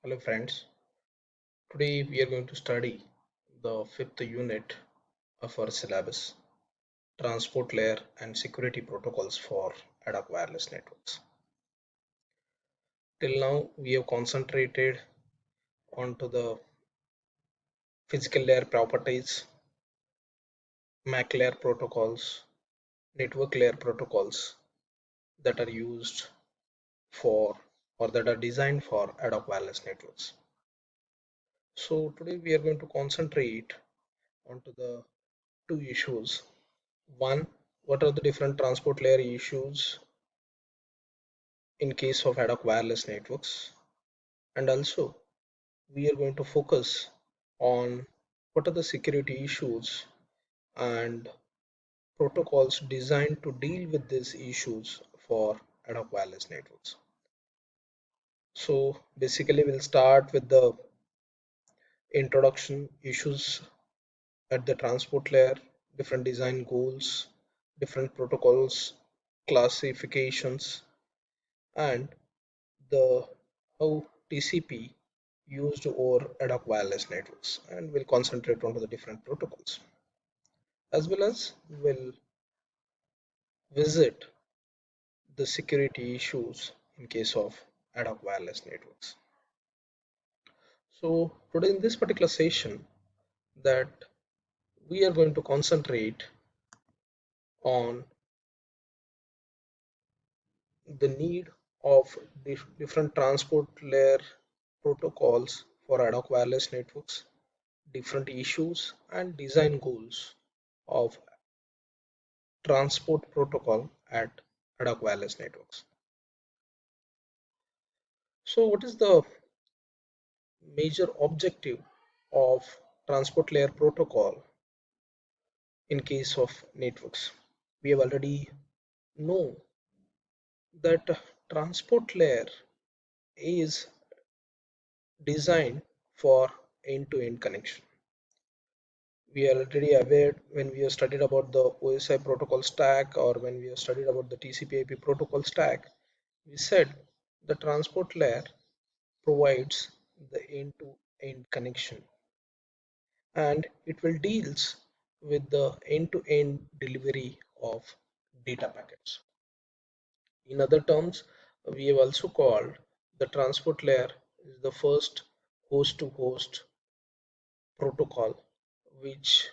Hello friends, today we are going to study the fifth unit of our syllabus, Transport Layer and Security Protocols for Ad hoc Wireless Networks. Till now we have concentrated onto the physical layer properties, MAC layer protocols, network layer protocols that are used for or that are designed for ad hoc wireless networks. So today we are going to concentrate onto the two issues. One, what are the different transport layer issues in case of ad hoc wireless networks? And also, we are going to focus on what are the security issues and protocols designed to deal with these issues for ad hoc wireless networks. So basically, we'll start with the introduction issues at the transport layer, different design goals, different protocols, classifications, and the how TCP used over ad hoc wireless networks, and we'll concentrate on the different protocols as well as we'll visit the security issues in case of ad hoc wireless networks. So today in this particular session that we are going to concentrate on the need of different transport layer protocols for ad hoc wireless networks, different issues and design goals of transport protocol at ad hoc wireless networks. So what is the major objective of transport layer protocol in case of networks? We have already know that transport layer is designed for end-to-end connection. We are already aware when we have studied about the OSI protocol stack or when we have studied about the TCP/IP protocol stack, we said the transport layer provides the end-to-end connection and it will deals with the end-to-end delivery of data packets. In other terms, we have also called the transport layer is the first host-to-host protocol which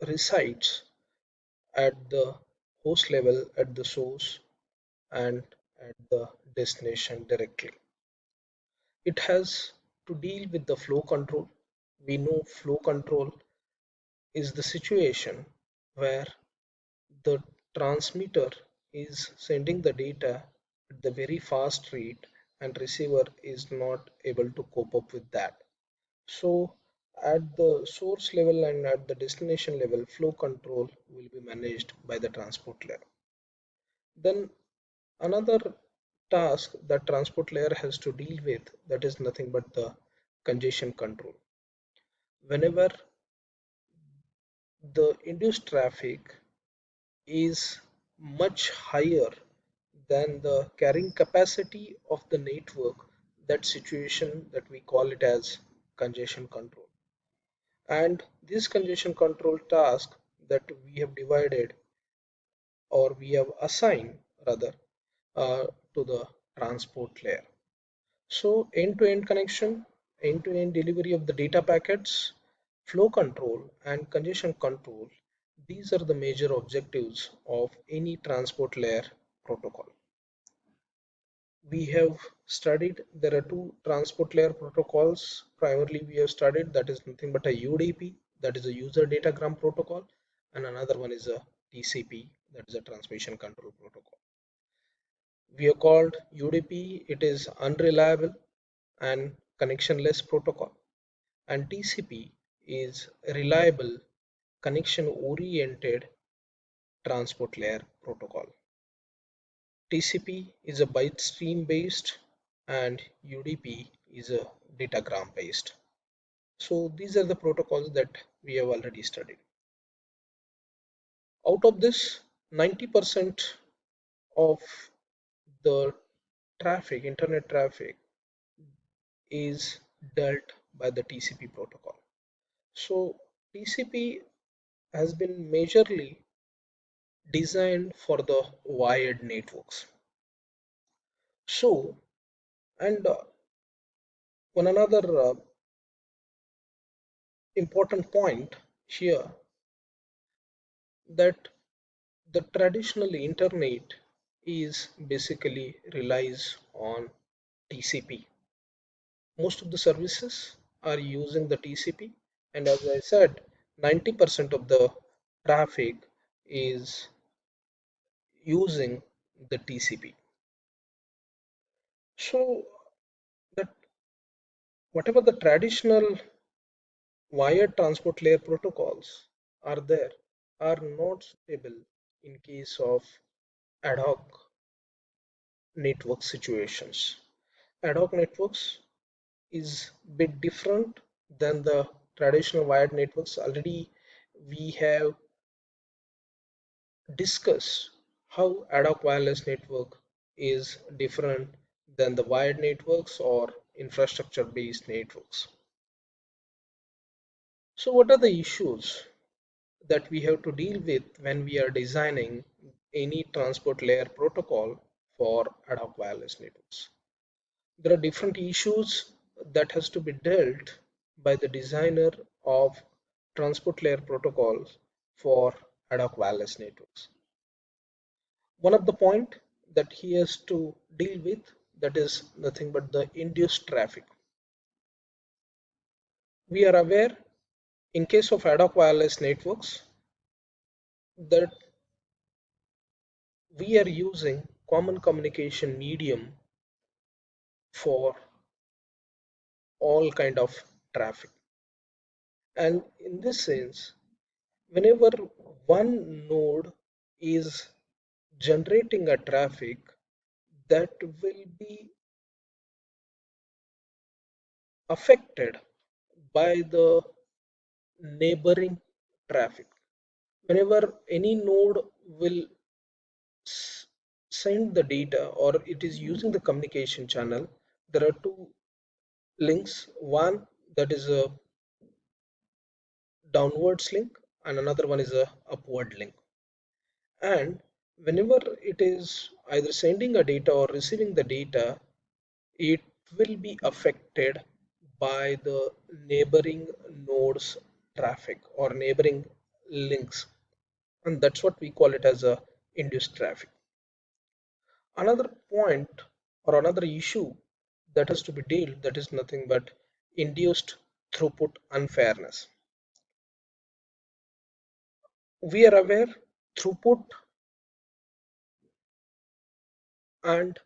resides at the host level at the source and at the destination directly. It has to deal with the flow control. We know flow control is the situation where the transmitter is sending the data at the very fast rate and receiver is not able to cope up with that. So at the source level and at the destination level, flow control will be managed by the transport layer. Then another task that transport layer has to deal with, that is nothing but the congestion control. Whenever the induced traffic is much higher than the carrying capacity of the network, that situation that we call it as congestion control. And this congestion control task that we have divided or we have assigned rather to the transport layer. So end-to-end connection, end-to-end delivery of the data packets, flow control and congestion control, these are the major objectives of any transport layer protocol. We have studied there are two transport layer protocols. Primarily we have studied that is nothing but a UDP, that is a user datagram protocol, and another one is a TCP, that is a transmission control protocol. We have called UDP, it is unreliable and connectionless protocol, and TCP is reliable connection oriented transport layer protocol. TCP is a byte stream based and UDP is a datagram based. So these are the protocols that we have already studied. Out of this, 90% of the traffic, internet traffic, is dealt by the TCP protocol. So TCP has been majorly designed for the wired networks. So, and one another important point here, that the traditional internet is basically relies on TCP. Most of the services are using the TCP, and as I said, 90% of the traffic is using the TCP. So that whatever the traditional wired transport layer protocols are there are not suitable in case of ad hoc network situations. Ad hoc networks is bit different than the traditional wired networks. Already we have discussed how ad hoc wireless network is different than the wired networks or infrastructure based networks. So what are the issues that we have to deal with when we are designing any transport layer protocol for ad hoc wireless networks? There are different issues that has to be dealt by the designer of transport layer protocols for ad hoc wireless networks. One of the point that he has to deal with, that is nothing but the induced traffic. We are aware in case of ad hoc wireless networks that we are using common communication medium for all kind of traffic, and in this sense, whenever one node is generating a traffic, that will be affected by the neighboring traffic. Whenever any node will send the data or it is using the communication channel, there are two links. One that is a downwards link and another one is a upward link. And whenever it is either sending a data or receiving the data, it will be affected by the neighboring nodes traffic or neighboring links, and that's what we call it as a induced traffic. Another point or another issue that has to be dealt, that is nothing but induced throughput unfairness. We are aware throughput and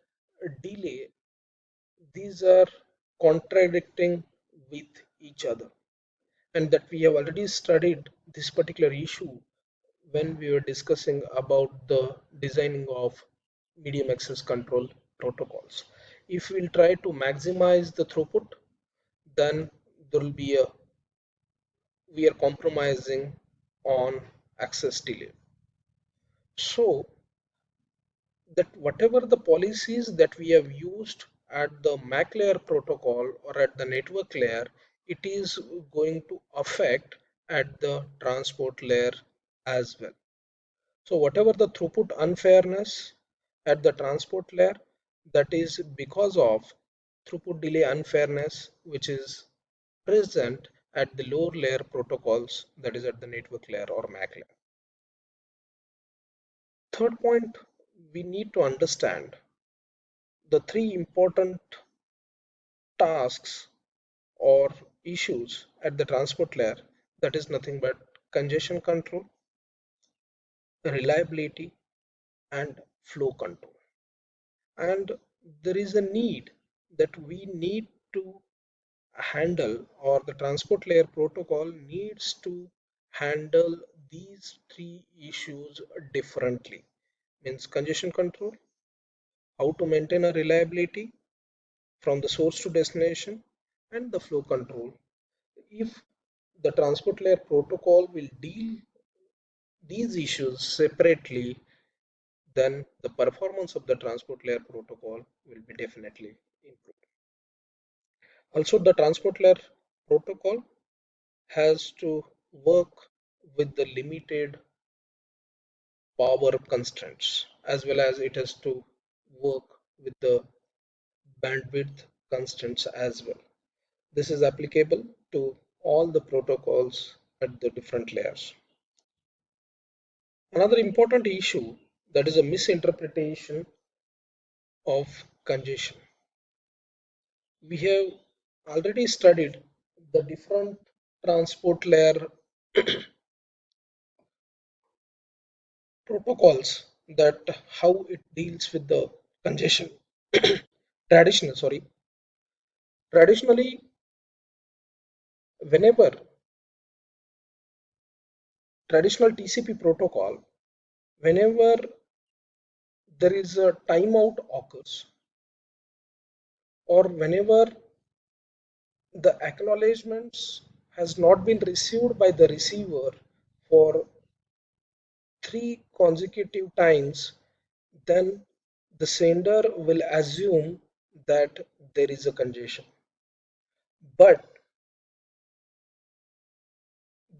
delay, these are contradicting with each other, and that we have already studied this particular issue when we were discussing about the designing of medium access control protocols. If we'll try to maximize the throughput, then there will be a we are compromising on access delay. So that whatever the policies that we have used at the MAC layer protocol or at the network layer, it is going to affect at the transport layer as well. So whatever the throughput unfairness at the transport layer, that is because of throughput delay unfairness which is present at the lower layer protocols, that is at the network layer or MAC layer. Third point, we need to understand the three important tasks or issues at the transport layer, that is nothing but congestion control, reliability, and flow control. And there is a need that we need to handle, or the transport layer protocol needs to handle these three issues differently. Means congestion control, how to maintain a reliability from the source to destination, and the flow control. If the transport layer protocol will deal these issues separately, then the performance of the transport layer protocol will be definitely improved. Also, the transport layer protocol has to work with the limited power constraints as well as it has to work with the bandwidth constraints as well. This is applicable to all the protocols at the different layers. Another important issue that is a misinterpretation of congestion. We have already studied the different transport layer protocols that how it deals with the congestion. Traditional sorry Traditionally, whenever traditional TCP protocol, whenever there is a timeout occurs or whenever the acknowledgements has not been received by the receiver for three consecutive times, then the sender will assume that there is a congestion. But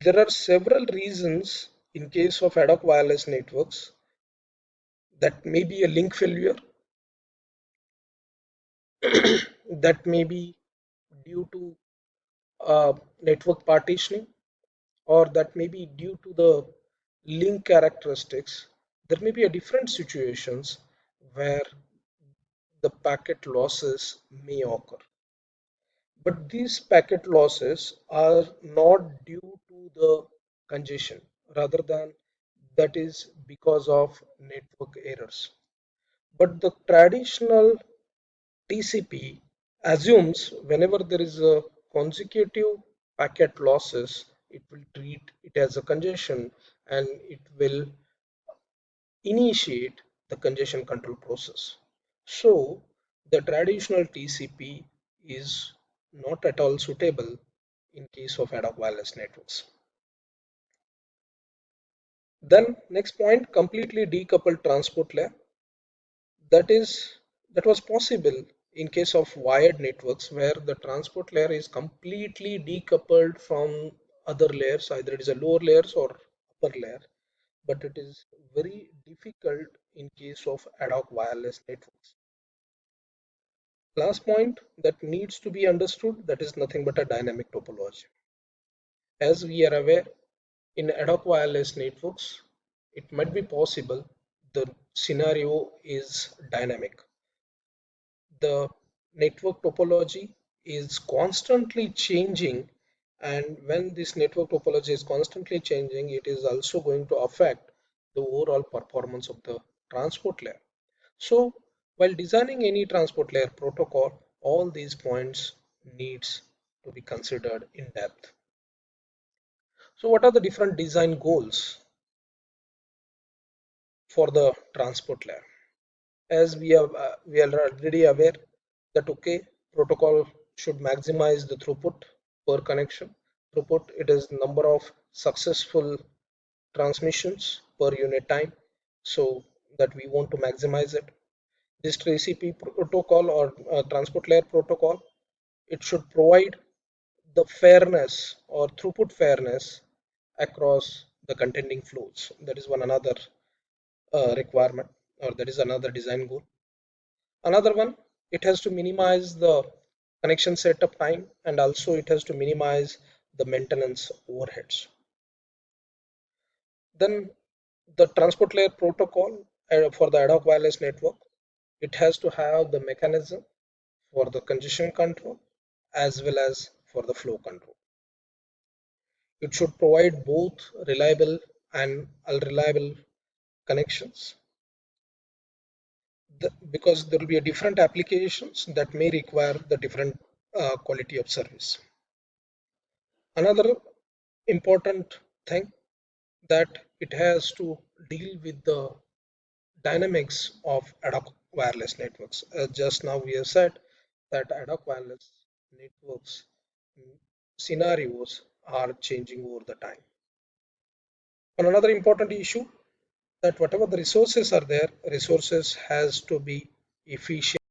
there are several reasons in case of ad hoc wireless networks that may be a link failure, that may be due to network partitioning, or that may be due to the link characteristics. There may be a different situations where the packet losses may occur. But these packet losses are not due to the congestion, rather than that is because of network errors. But the traditional TCP assumes whenever there is a consecutive packet losses, it will treat it as a congestion and it will initiate the congestion control process. So the traditional TCP is not at all suitable in case of ad hoc wireless networks. Then next point, completely decoupled transport layer. That was possible in case of wired networks where the transport layer is completely decoupled from other layers, either it is a lower layers or upper layer, but it is very difficult in case of ad hoc wireless networks. Last point that needs to be understood, that is nothing but a dynamic topology. As we are aware, in ad hoc wireless networks, it might be possible the scenario is dynamic. The network topology is constantly changing, and when this network topology is constantly changing, it is also going to affect the overall performance of the transport layer. So while designing any transport layer protocol, all these points needs to be considered in depth. So what are the different design goals for the transport layer? As we are already aware that okay, protocol should maximize the throughput per connection. Throughput, it is number of successful transmissions per unit time, so that we want to maximize it. This TCP protocol or transport layer protocol, it should provide the fairness or throughput fairness across the contending flows. That is one another requirement, or that is another design goal. Another one, it has to minimize the connection setup time, and also it has to minimize the maintenance overheads. Then the transport layer protocol for the ad hoc wireless network, it has to have the mechanism for the congestion control as well as for the flow control. It should provide both reliable and unreliable connections, because there will be a different applications that may require the different quality of service. Another important thing, that it has to deal with the dynamics of ad hoc wireless networks. Just now we have said that ad hoc wireless networks scenarios are changing over the time. And another important issue, that whatever the resources are there, resources has to be efficient